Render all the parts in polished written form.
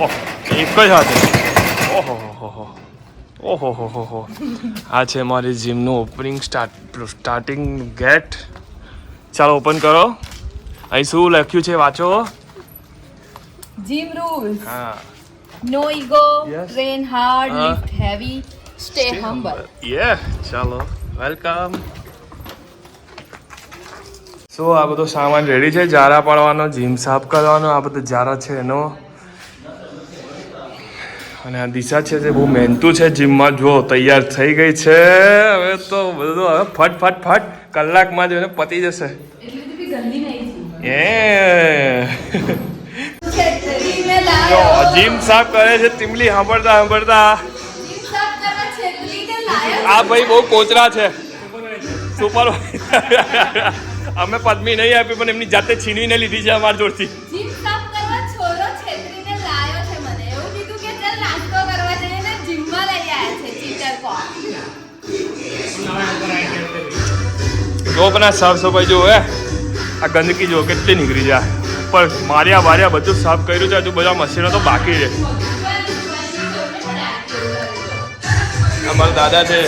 ઓહ એક જ હાથે ઓહો હો હો આ છે મારી જીમનું ઓપનિંગ સ્ટાર્ટિંગ ગેટ. ચાલો ઓપન કરો. અહીં શું લખ્યું છે વાંચો. Gym rules. હા No ego. Yes. Train hard. Uh, Lift heavy. Stay humble. ચાલો વેલકમ. સો આ બધો સામાન રેડી છે. જારા પાડવાનો, જીમ સાફ કરવાનો, આ બધો જારા છે એનો. અને આ દિશા છે જે બહુ મહેનતું છે જીમમાં. જો તૈયાર થઈ ગઈ છે. હવે તો બધું હવે ફટ કલાકમાં જ એને પતી જશે. એટલી બધી ગંદી નહીં એ છે. છેતરીને લાયો. જો જીમ સાફ કરે છે ટીમલી સાંભળતા Gym સાફ કરવા છેતરીને લાયો. આ ભાઈ બહુ કોચરા છે. સુપર અમે પદ્મી નહીં આપી પણ એમની જાતે છીનવીને લીધી છે અમારી જોડથી. Gym સાફ કરવા છોરો છેતરીને લાયો છે મને. એવું કીધું કે ચાલ નાસ્તો કરવા જઈએ ને જીમમાં લઈ આવ્યા છે ચીટર કો. જો પણ આ સાફ સફાઈ જો હે આ ગંદકી જો કેટલી નીકળી જાય ઉપર. માર્યા બધું સાફ કર્યું છે. હજુ બધા મશીનો તો બાકી છે. અમારા દાદા છે.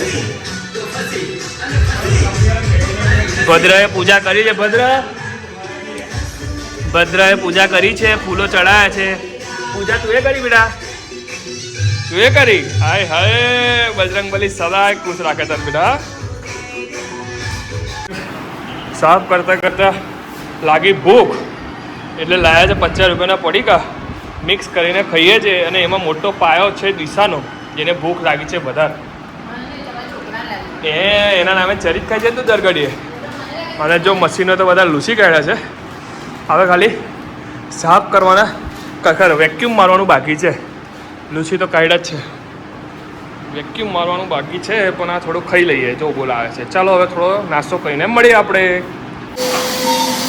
ભદ્રએ પૂજા કરી છે. ભદ્રએ પૂજા કરી છે. ફૂલો ચડાયા છે. પૂજા તું એ કરી બેટા? તું એ કરી? હાય હાય બજરંગબલી સદાય ખુશ રાખે તને બેટા. સાફ કરતા લાગી ભૂખ એટલે લાયા છે 50 રૂપિયાના પડીકા. મિક્સ કરીને ખાઈએ છીએ અને એમાં મોટો પાયો છે દિશાનો જેને ભૂખ લાગી છે વધારે. એના નામે ચરીત ખાઈ જાય તો દરગડીએ. અને જો મશીનો તો બધા લૂસી કાઢ્યા છે. હવે ખાલી સાફ કરવાના ખરેખર વેક્યુમ મારવાનું બાકી છે. લૂસી તો કાઢ્યા જ છે. વેક્યુમ મારવાનું બાકી છે પણ આ થોડું ખાઈ લઈએ જો બોલાવે છે. ચાલો હવે થોડો નાસ્તો કરીને મળીએ આપણે.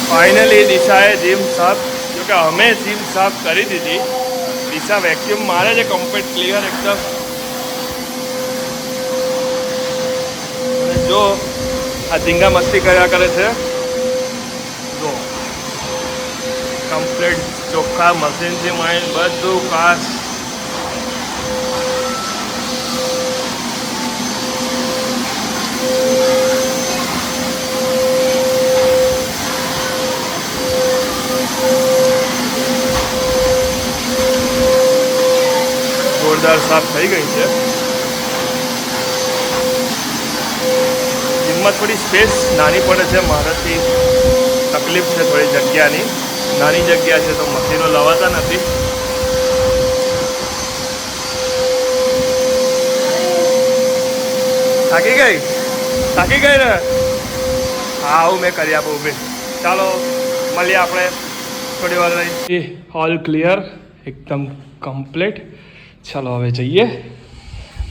ફાઇનલી દિશાએ જીમ સાફ જો કે અમે જીમ સાફ કરી દીધી. દિશા વેક્યુમ મારે છે કમ્પ્લીટ ક્લિયર એકદમ. અને જો આ ધીંગા મસ્તી કર્યા કરે છે. જો કમ્પ્લીટ ચોખ્ખા મશીનથી માંડ બધું કાચ. જોરદાર સાફ થઈ ગઈ છે. જીમમાં થોડી સ્પેસ નાની પડે છે. મારાથી તકલીફ છે થોડી જગ્યાની. નાની જગ્યા છે તો મશીનો લવાતા નથી. થાકી ગઈ ને? હા આવું મેં કરી આપું બે. ચાલો મળીએ આપણે થોડી વાર રહી. ઓલ ક્લિયર એકદમ કમ્પ્લીટ. ચાલો હવે જઈએ.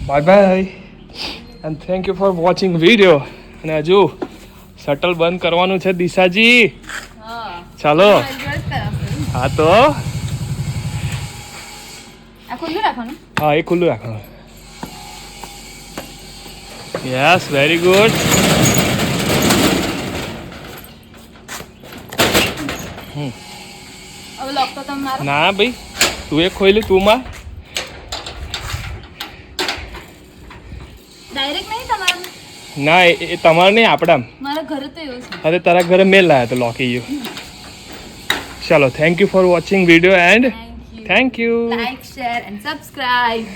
Bye bye and thank you for watching video. અને હજુ શટલ બંધ કરવાનું છે દિશાજી. ચાલો હા તો આ ખુલ્લું રાખવાનું. હા એ ખુલ્લું રાખવાનું. Yes very good. હવે લોક તો તમે મારો. ના ભાઈ તું એ ખોલી તું માં. ડાયરેક્ટ નહીં તમારું. ના એ તમારે નહીં આપણા. મારા ઘરે તો એવું છે. અરે તારા ઘરે મેલ લાયા તો લોકી ગયું. ચાલો thank you for watching video and thank you. Like, share and subscribe.